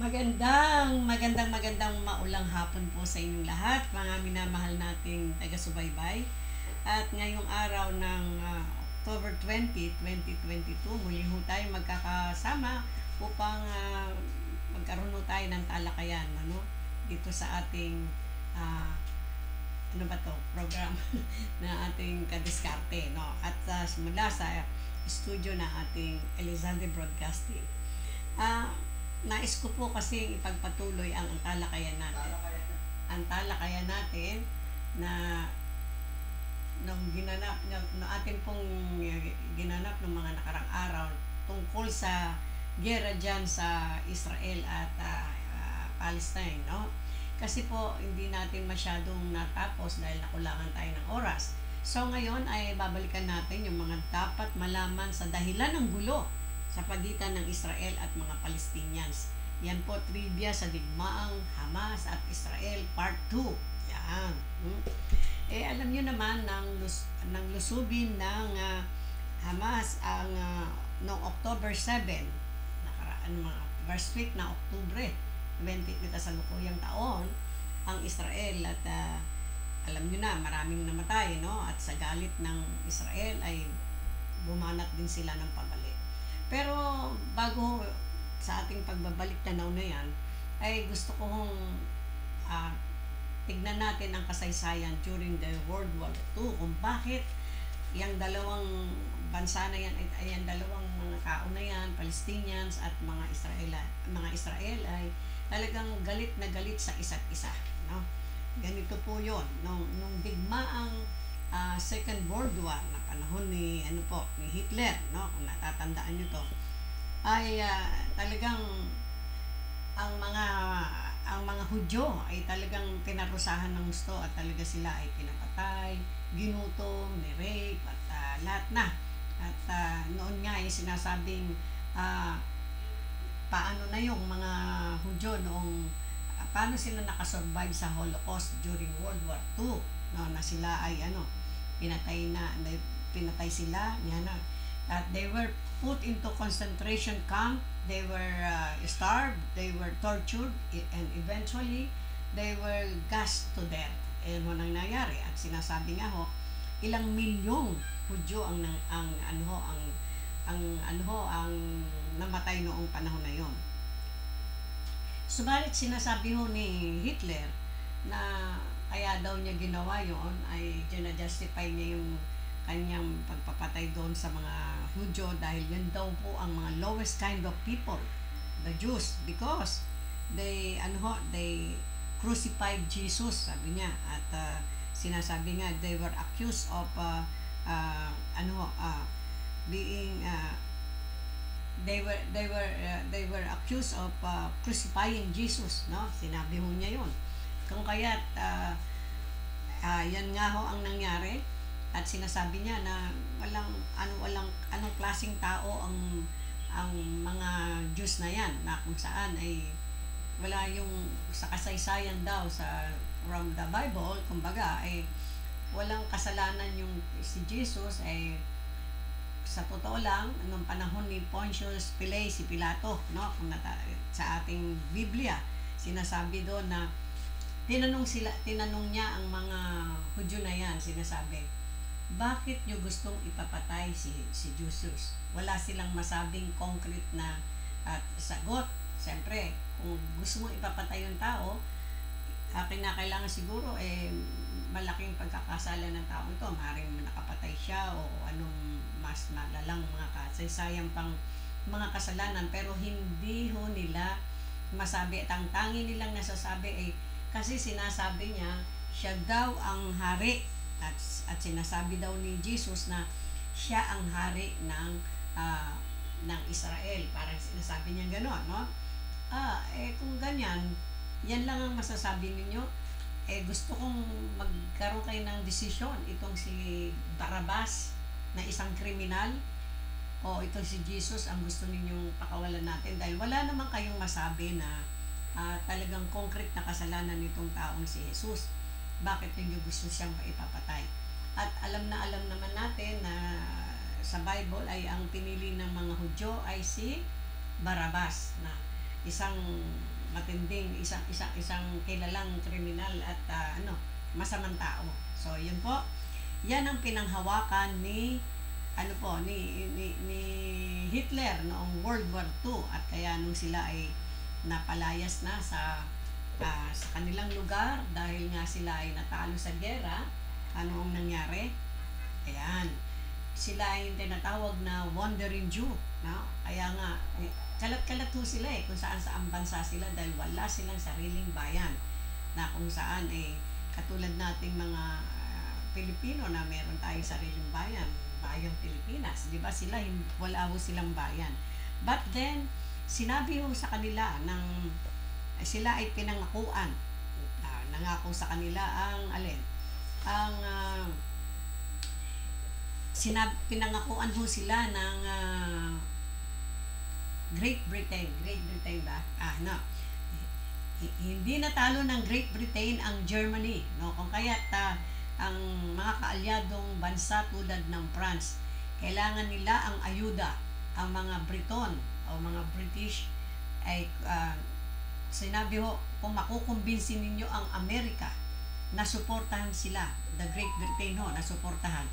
Magandang maulang hapon po sa inyong lahat, mga minamahal nating taga-subaybay. At ngayong araw ng October 20, 2022, muli ho tayo magkakasama upang magkaroon ho tayo ng talakayan dito sa ating ah, ano ba to, program na ating kadiskarte. No? At mula sa studio na ating Elizalde Broadcasting. Nais ko po kasi ipagpatuloy ang talakayan natin. Ang talakayan natin na nung atin pong ginanap ng mga nakarang araw tungkol sa giyera dyan sa Israel at Palestine, no? Kasi po hindi natin masyadong natapos dahil nakulangan tayo ng oras. So ngayon ay babalikan natin yung mga dapat malaman sa dahilan ng gulo sa pagitan ng Israel at mga Palestinians. Yan po, trivia sa digmaang Hamas at Israel Part 2. Yan. Alam nyo naman ng lusubin ng Hamas ang noong October 7, first week na Oktubre 20 kasalukuyang taon, ang Israel at alam nyo na, maraming namatay, no? At sa galit ng Israel ay bumanat din sila ng pabalik. Pero bago sa ating pagbabalik tanaw na yan, ay gusto kong tignan natin ang kasaysayan during the World War II, kung bakit yung dalawang bansa na yan, ay yung dalawang mga tao na yan, Palestinians at mga Israel ay talagang galit na galit sa isa't isa, no? Ganito po yun, nung digmaang Second World War na panahon ni Hitler, no? Kung natatandaan nyo to, ay talagang ang mga Hudyo ay talagang pinarusahan ng gusto at talaga sila ay pinapatay, ginutom, ni-rape at lahat na. At noon nga ay sinasabing paano na yung mga Hudyo noong paano sila nakasurvive sa Holocaust during World War II, no, na sila ay pinatay sila yan na. At they were put into concentration camp, they were starved, they were tortured, and eventually they were gassed to death. Ano nang nangyari? At sinasabi nga ho, ilang milyong Hudyo ang namatay noong panahon na yon. Subalit sinasabi ho ni Hitler na kaya daw niya ginawa yon ay gina-justify niya yung kanyang pagpapatay doon sa mga Hudyo dahil yan daw po ang mga lowest kind of people, the Jews, because they crucified Jesus, sabi niya. At sinasabi nga they were accused of they were accused of crucifying Jesus, no? Sinabi ho niya yon. Kung kaya't yan nga ho ang nangyari. At sinasabi niya na anong klaseng tao ang mga Jews na yan, na kung saan ay wala yung sa kasaysayan daw from the Bible, kumbaga ay walang kasalanan yung si Jesus. Ay sa totoo lang nung panahon ni Pontius Pilate, si Pilato, no, sa ating Biblia sinasabi doon na tinanong niya ang mga Hudyo na yan, sinasabi, bakit nyo gustong ipapatay si Jesus? Wala silang masabing concrete na sagot. Siyempre, kung gusto mo ipapatay yung tao, kinakailangan siguro malaking pagkakasala ng tao ito. Maaaring nakapatay siya o anong mas malalang mga kasaysayang pang mga kasalanan, pero hindi ho nila masabi. At ang tangi nilang nasasabi ay kasi sinasabi niya siya daw ang hari. At sinasabi daw ni Jesus na siya ang hari ng Israel. Parang sinasabi niya gano'n, no? Kung ganyan, yan lang ang masasabi ninyo. Gusto kong magkaroon kayo ng desisyon. Itong si Barabas na isang kriminal o itong si Jesus ang gusto ninyong pakawalan natin dahil wala naman kayong masabi na talagang concrete na kasalanan nitong taong si Jesus. Bakit ninyo gusto siyang ipapatay? At alam naman natin na sa Bible ay ang pinili ng mga Hudyo ay si Barabas, na isang matinding isang kilalang kriminal at masamang tao. So yun po, yan ang pinanghawakan ni ni Hitler noong World War II, at kaya nung sila ay napalayas na sa kanilang lugar dahil nga sila ay natalo sa giyera, ano ang nangyari? Ayan, sila ay tinatawag na Wandering Jew, no? Kaya nga kalat-kalat ho sila kung saan bansa sila dahil wala silang sariling bayan, na kung saan katulad nating mga Pilipino na meron tayong sariling bayan, bayang Pilipinas, di ba? Wala ho silang bayan. But then sinabi ho sa kanila sila ay pinangakuan, nangako sa kanila pinangakuan ho sila ng Great Britain ba? Hindi natalo ng Great Britain ang Germany, no? Kung kaya't ang mga kaalyadong bansa tulad ng France, kailangan nila ang ayuda. Ang mga Briton o mga British ay sinabi ho, kung makukumbinsin ninyo ang Amerika na suportahan sila, the Great Britain na suportahan,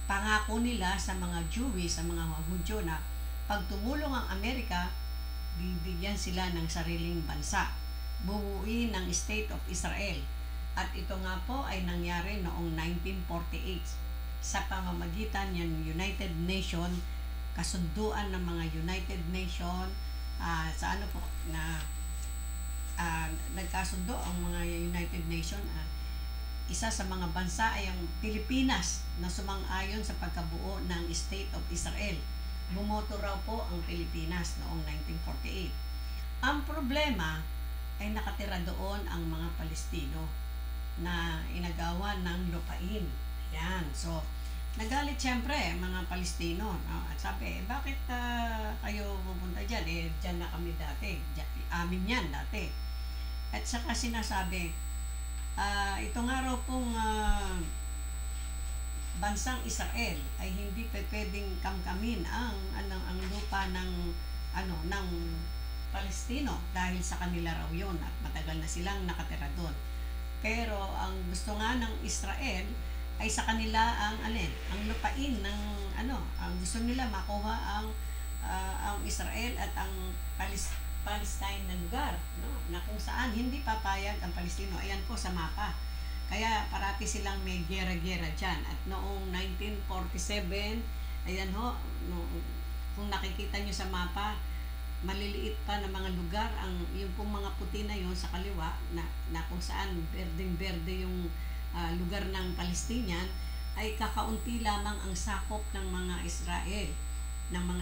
pangako nila sa mga Jewish, sa mga Hudyo, na pag tumulong ang Amerika, bibigyan sila ng sariling bansa, bubuuin ng State of Israel. At ito nga po ay nangyari noong 1948 sa pamamagitan ng United Nations, kasunduan ng mga United Nations nagkasundo ang mga United Nations. Isa sa mga bansa ay ang Pilipinas na sumang-ayon sa pagkabuo ng State of Israel. Bumoto raw po ang Pilipinas noong 1948. Ang problema ay nakatira doon ang mga Palestino na inagawan ng lupain. Yan. So, nagalit siyempre mga Palestino. No? At sabi, bakit kayo pupunta dyan? Dyan na kami dati. Amin yan dati. At saka sinasabi, ito nga raw pong bansang Israel ay hindi pwedeng kamkamin ang lupa ng Palestino dahil sa kanila raw yun at matagal na silang nakatira doon. Pero ang gusto nga ng Israel ay sa kanila ang lupain ng ang gusto nila makuha ang Israel at ang Palestine na lugar, no? Na kung saan hindi papayag ang Palestino. Ayan po sa mapa. Kaya parati silang may gera-gera dyan. At noong 1947, ayan ho, kung nakikita nyo sa mapa, maliliit pa na mga lugar, yung pong mga puti na yon sa kaliwa, na kung saan berdeng-berde yung lugar ng Palestinian, ay kakaunti lamang ang sakop ng mga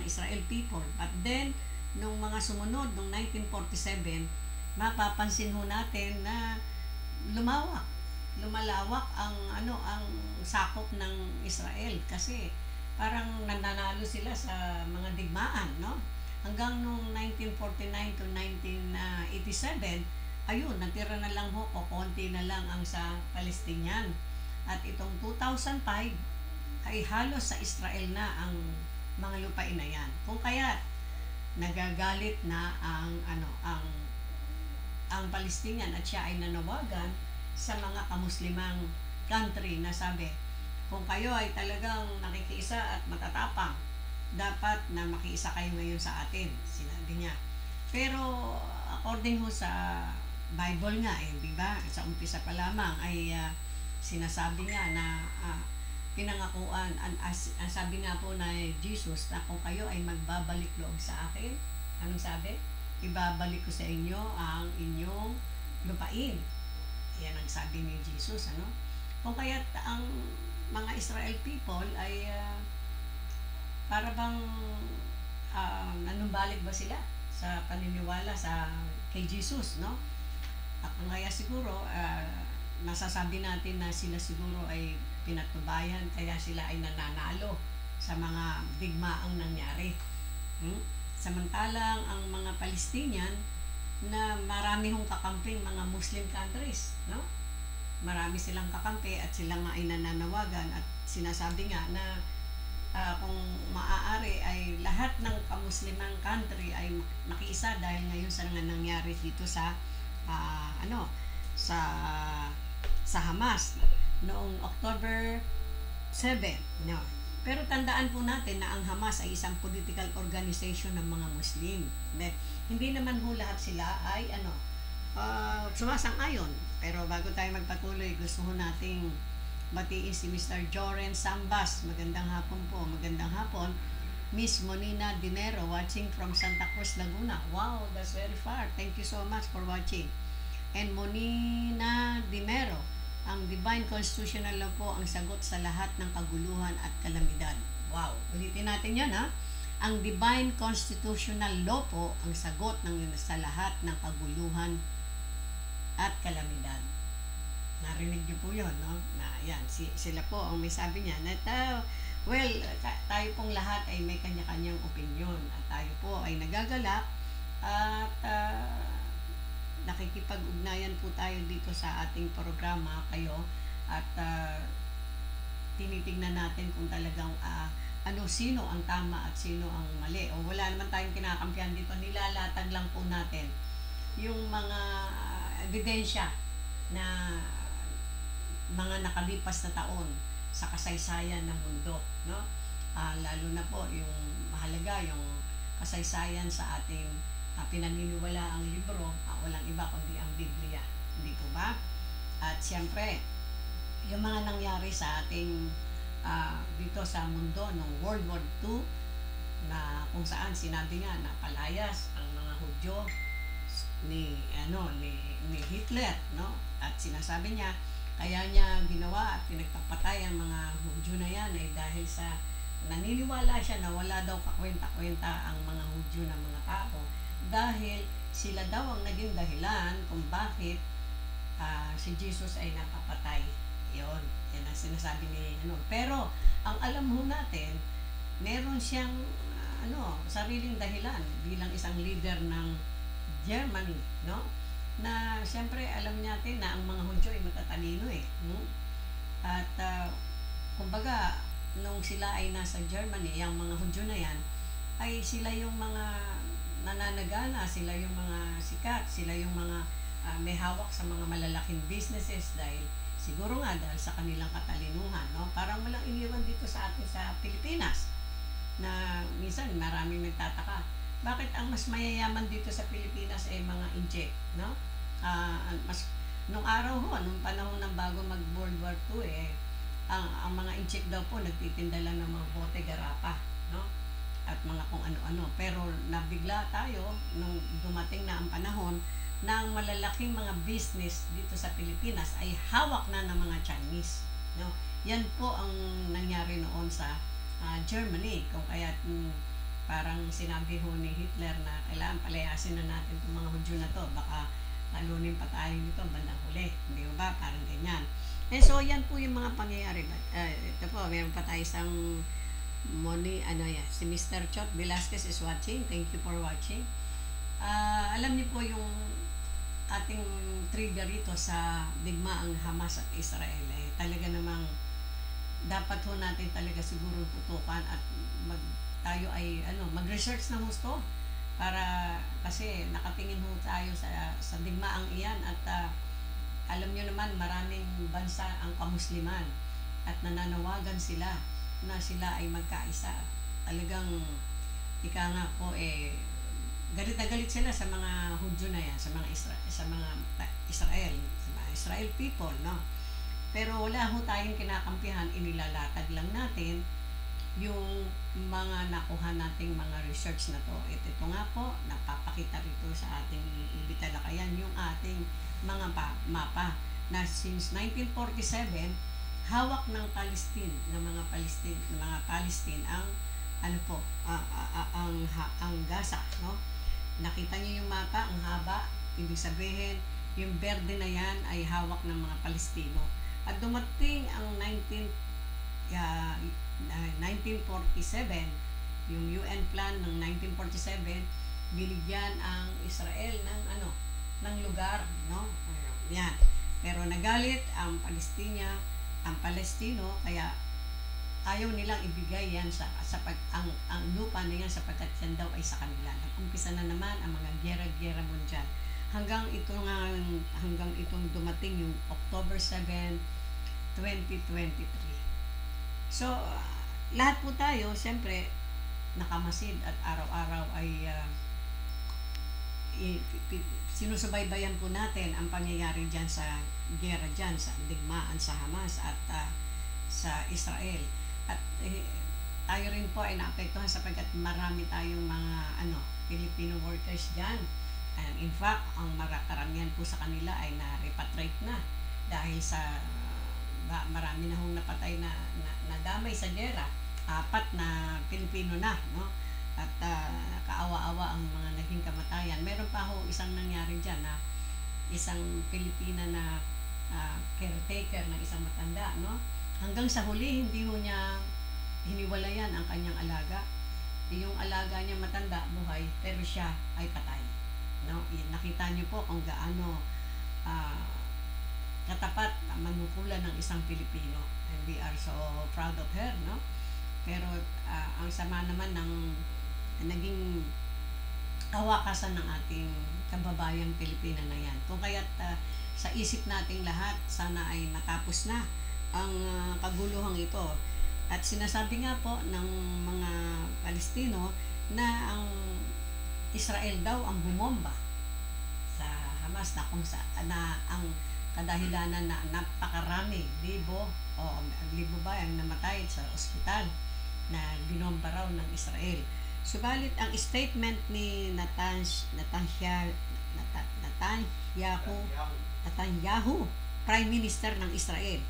Israel people. But then, nung mga sumunod, nung 1947, mapapansin ho natin na lumalawak ang sakop ng Israel, kasi parang nananalo sila sa mga digmaan, no? Hanggang nung 1949 to 1987, ayun, natira na lang ho, konti na lang ang sa Palestinian. At itong 2005 ay halos sa Israel na ang mga lupain na yan. Kung kaya nagagalit na ang Palestinian, at siya ay nanawagan sa mga kamuslimang country na sabi, kung kayo ay talagang nakikiisa at matatapang, dapat na makiisa kayo ngayon sa atin, sinabi niya. Pero according ho sa Bible nga, di ba? Sa umpisa pa lamang ay sinasabi nga na pinangakuan, sabi nga po na Jesus, na kung kayo ay magbabalik loob sa akin, anong sabi? Ibabalik ko sa inyo ang inyong lupain. Yan ang sabi ni Jesus, Kung kaya ang mga Israel people ay para bang nanumbalik ba sila sa paniniwala kay Jesus, no? At kaya siguro masasabi natin na sila siguro ay pinatubayan, kaya sila ay nananalo sa mga digmaang nangyari. Samantalang ang mga Palestinian na marami hong kakamping mga Muslim countries, no? Marami silang kakampi at sila nga ay nananawagan at sinasabi nga na kung maaari ay lahat ng kamuslimang country ay makiisa dahil ngayon sa nangyari dito sa ano sa Hamas noong October 7, no. Pero tandaan po natin na ang Hamas ay isang political organization ng mga Muslim. Hindi naman ho lahat sila ay sumasang-ayon. Pero bago tayo magpatuloy, gusto ho nating batiin si Mr. Joren Sambas. Magandang hapon po. Magandang hapon. Miss Monina Dinero watching from Santa Cruz, Laguna. Wow, that's very far. Thank you so much for watching. And Monina Dinero, ang Divine Constitutional Law po ang sagot sa lahat ng kaguluhan at kalamidad. Wow, ulitin natin yan ha. Ang Divine Constitutional Law po ang sagot sa lahat ng kaguluhan at kalamidad. Narinig niyo po yun, no? Na yan, sila po ang may sabi niya na tayo pong lahat ay may kanya-kanyang opinion at tayo po ay nagagalak at nakikipag-ugnayan po tayo dito sa ating programa kayo at tinitingnan natin kung talagang sino ang tama at sino ang mali. O wala naman tayong kinakampihan dito, nilalatag lang po natin yung mga ebidensya na mga nakalipas na taon sa kasaysayan ng mundo, no? Lalo na po yung mahalaga yung kasaysayan sa ating pinaniniwala ang libro, walang iba kundi ang Biblia, hindi po ba? At siyempre yung mga nangyari sa ating dito sa mundo noong World War II na kung saan sinabi nga na palayas ang mga Hudyo ni Hitler, no? At sinasabi niya kaya niya ginawa at pinagpapatay ang mga Hudyo na yan ay dahil sa naniniwala siya na wala daw kakwenta-kwenta ang mga Hudyo na mga tao dahil sila daw ang naging dahilan kung bakit si Jesus ay napapatay. Yan ang sinasabi ni Pero ang alam ho natin, meron siyang sariling dahilan bilang isang leader ng Germany, no? Na siyempre alam natin na ang mga Hudyo ay matatalino At kumbaga nung sila ay nasa Germany, yung mga Hudyo na yan ay sila yung mga nananagana, sila yung mga sikat, sila yung mga may hawak sa mga malalaking businesses dahil siguro nga dahil sa kanilang katalinuhan, no? Parang walang iniwan dito sa atin sa Pilipinas na minsan maraming nagtataka bakit ang mas mayayaman dito sa Pilipinas ay mga injek, no? Nung araw ho, nung panahon ng bago mag World War II ang mga injek daw po nagtitinda lang ng mga bote garapa, no? At mga kung ano-ano. Pero nabigla tayo nung dumating na ang panahon na ang malalaking mga business dito sa Pilipinas ay hawak na ng mga Chinese, no? Yan po ang nangyari noon sa Germany. Kung kaya parang sinabi ho ni Hitler na kailangan palayasin na natin itong mga Hudyo na to, baka talunin pa tayo nito bandang huli, hindi ba? Parang ganyan. So yan po yung mga pangyayari. Ito po, meron pa tayo isang si Mr. Chot Velasquez is watching. Thank you for watching. Alam niyo po yung ating trigger rito sa digmaang Hamas at Israel talaga namang dapat ho natin talaga siguro tutukan at tayo ay mag-research na gusto para kasi nakatingin ho tayo sa digmaang iyan at alam niyo naman maraming bansa ang kamusliman at nananawagan sila na sila ay magkaisa. Talagang ika nga po galit na galit sila sa mga Hudyo na yan, sa mga Israel people, no? Pero wala ho tayong kinakampihan, inilalatag lang natin yung mga nakuha nating mga research na to. Ito nga po, napapakita rito sa ating ibitalakayan yung ating mga mapa na since 1947 hawak ng Palestine, ng mga Palestine ang ang Gaza, no? Nakita niyo yung mapa, ang haba, ibig sabihin yung berde na yan ay hawak ng mga Palestino. At dumating ang 1947, yung UN plan ng 1947, binigyan ang Israel ng lugar, no? Yan. Pero nagalit ang Palestino, kaya ayaw nilang ibigay yan ang lupa na yan sapagkat yan daw ay sa kanila. Nag-umpisa na naman ang mga giyera-giyera mundial. Hanggang itong dumating yung October 7, 2023. So, lahat po tayo, siyempre, nakamasid at araw-araw ay sinusubaybayan po natin ang pangyayari dyan sa giyera dyan, sa digmaan sa Hamas at sa Israel. At tayo rin po ay naapektuhan sapagkat marami tayong mga Filipino workers dyan. And in fact, ang karamihan po sa kanila ay na-repatriate na dahil sa marami na hong napatay na damay sa giyera. 4 na Pilipino na, no? At kaawa-awa ang mga naging kamatayan. Meron pa ho isang nangyari dyan na isang Pilipina na caretaker ng isang matanda, no? Hanggang sa huli, hindi ho niya hiniwalayan ang kanyang alaga. Yung alaga niya matanda, buhay, pero siya ay patay. No? Nakita niyo po kung gaano katapat manukulan ng isang Pilipino. And we are so proud of her, no? Pero ang sama naman ng naging kawakasan ng ating kababayang Pilipina na yan. Kung kaya't sa isip nating lahat, sana ay matapos na ang kaguluhang ito. At sinasabi nga po ng mga Palestino na ang Israel daw ang bumomba sa Hamas na kung na ang kadahilanan na napakarami, libo ba ang namatay sa ospital na binomba raw ng Israel. Subalit ang statement ni Netanyahu, Prime Minister ng Israel,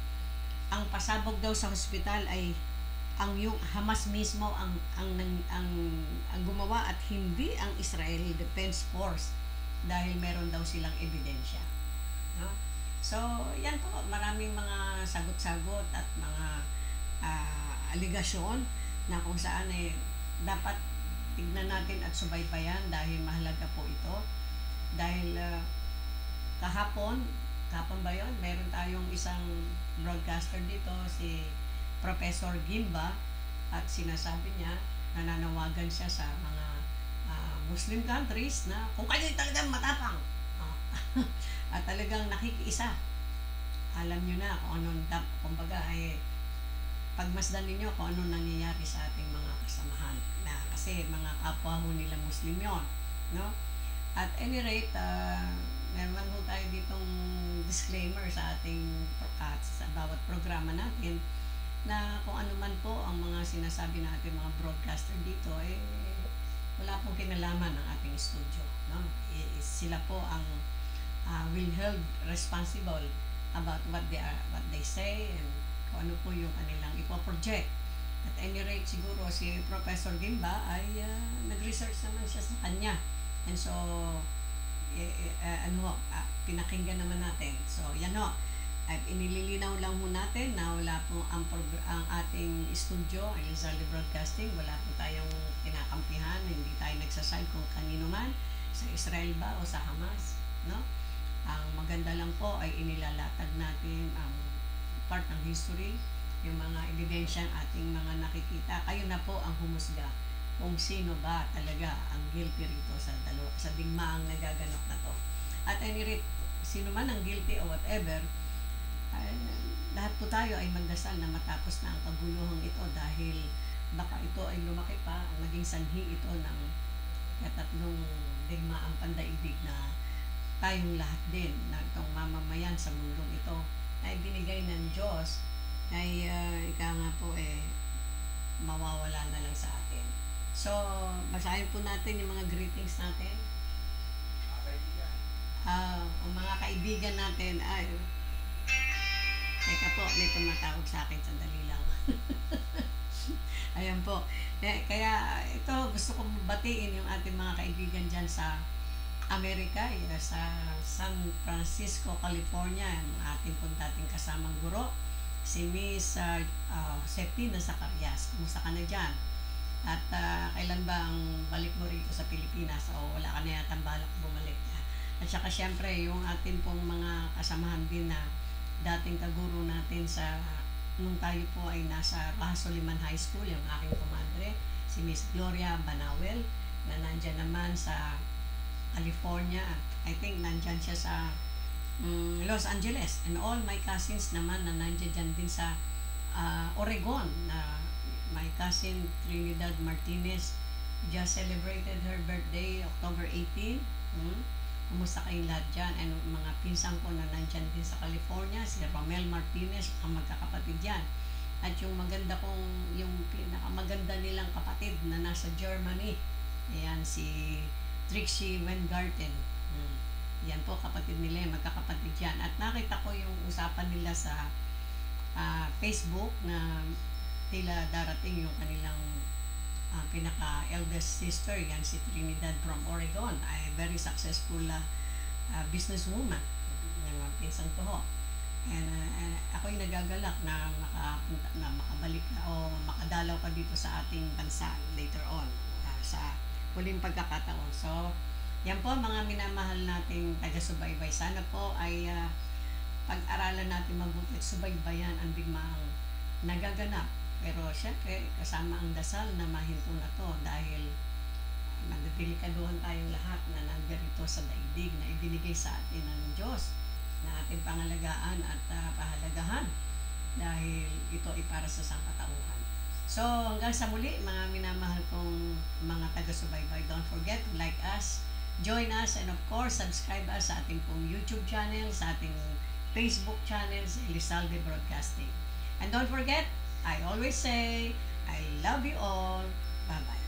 ang pasabog daw sa ospital ay ang yung Hamas mismo ang gumawa at hindi ang Israeli Defense Force dahil meron daw silang ebidensya. No? So, yan po, maraming mga sagot-sagot at mga aligasyon na kung saan dapat tignan natin at subaybayan dahil mahalaga po ito. Dahil kahapon ba yun? Meron tayong isang broadcaster dito, si Professor Gimba, at sinasabi niya, nananawagan siya sa mga Muslim countries na kung kayo talagang matapang at talagang nakikiisa, alam nyo na kung anong kumbaga pagmasdan ninyo kung anong nangyayari sa ating mga kasamahan na kasi mga kapwa ho nila Muslim yon, no? At any rate, meron ho tayo ditong disclaimer sa ating sa bawat programa natin na kung ano man po ang mga sinasabi natin mga broadcaster dito wala pong kinalaman ng ating studio, no? Sila po ang will held responsible about what they say and kung ano po yung kanilang ipoproject. At any rate, siguro si Professor Gimba ay nag-research naman siya sa kanya. And so, pinakinggan naman natin. So, yan ho. At inililinaw lang mo natin na wala po ang ating studio, Elizalde Broadcasting, wala po tayong kinakampihan, hindi tayo nagsaside kung kanino man, sa Israel ba o sa Hamas, no? Ang maganda lang po ay inilalatag natin ang part ng history, yung mga ebidensyang ating mga nakikita. Kayo na po ang humusga kung sino ba talaga ang guilty rito sa digmaang nagaganap na to. At any rate, sino man ang guilty o whatever, lahat po tayo ay magdasal na matapos na ang kaguluhang ito dahil baka ito ay lumaki pa, maging sanhi ito ng katatlong digmaang pandaigdig na tayong lahat din na itong mamamayan sa mundong ito ay binigay ng Diyos ay ika nga po mawawala na lang sa atin. So, basahin po natin yung mga greetings natin. Ang mga kaibigan natin ay teka po, may tumatawag sa akin, sandali lang. Ayan po. Kaya ito, gusto kong batiin yung ating mga kaibigan dyan sa Amerika, sa San Francisco, California, yung ating pong dating kasamang guro, si Miss Josefina Zacarias. Kumusta ka na dyan? At kailan ba ang balik mo rito sa Pilipinas? O wala ka na yatang balak bumalik? At saka syempre, yung ating pong mga kasamahan din na dating kaguro natin sa nung tayo po ay nasa Raso Liman High School, yung aking kumadre, si Miss Gloria Banawel, na nandyan naman sa California. I think nandyan siya sa Los Angeles. And all my cousins naman na nandyan dyan din sa Oregon. My cousin Trinidad Martinez just celebrated her birthday October 18. Kumusta kayong lahat dyan? And mga pinsan ko na nandyan din sa California, si Romel Martinez, ang magkakapatid yan. At yung yung pinakamaganda nilang kapatid na nasa Germany, ayan, si Trixie Weingarten. Yan po, kapatid nila, magkakapatid yan. At nakita ko yung usapan nila sa Facebook na tila darating yung kanilang pinaka-eldest sister, yan si Trinidad from Oregon, ay very successful businesswoman, yung pinsan ko ho. And ako'y nagagalak na makabalik o makadalaw ka dito sa ating bansa later on, sa huling pagkakataon. So, yan po mga minamahal nating taga-subaybay. Sana po ay pag-aralan natin mabuti at subaybayan ang bigmaang nagaganap. Pero syempre, kasama ang dasal na mahinto na to dahil nagdedelikaduhan tayong lahat na nandito sa daigdig na ibinigay sa atin ng Diyos na ating pangalagaan at pahalagahan dahil ito ay para sa sangkatauhan. So, hanggang sa muli, mga minamahal kong mga taga-subaybay, don't forget to like us, join us, and of course, subscribe us sa ating pong YouTube channel, sa ating Facebook channel, sa Elizalde Broadcasting. And don't forget, I always say, I love you all. Bye-bye.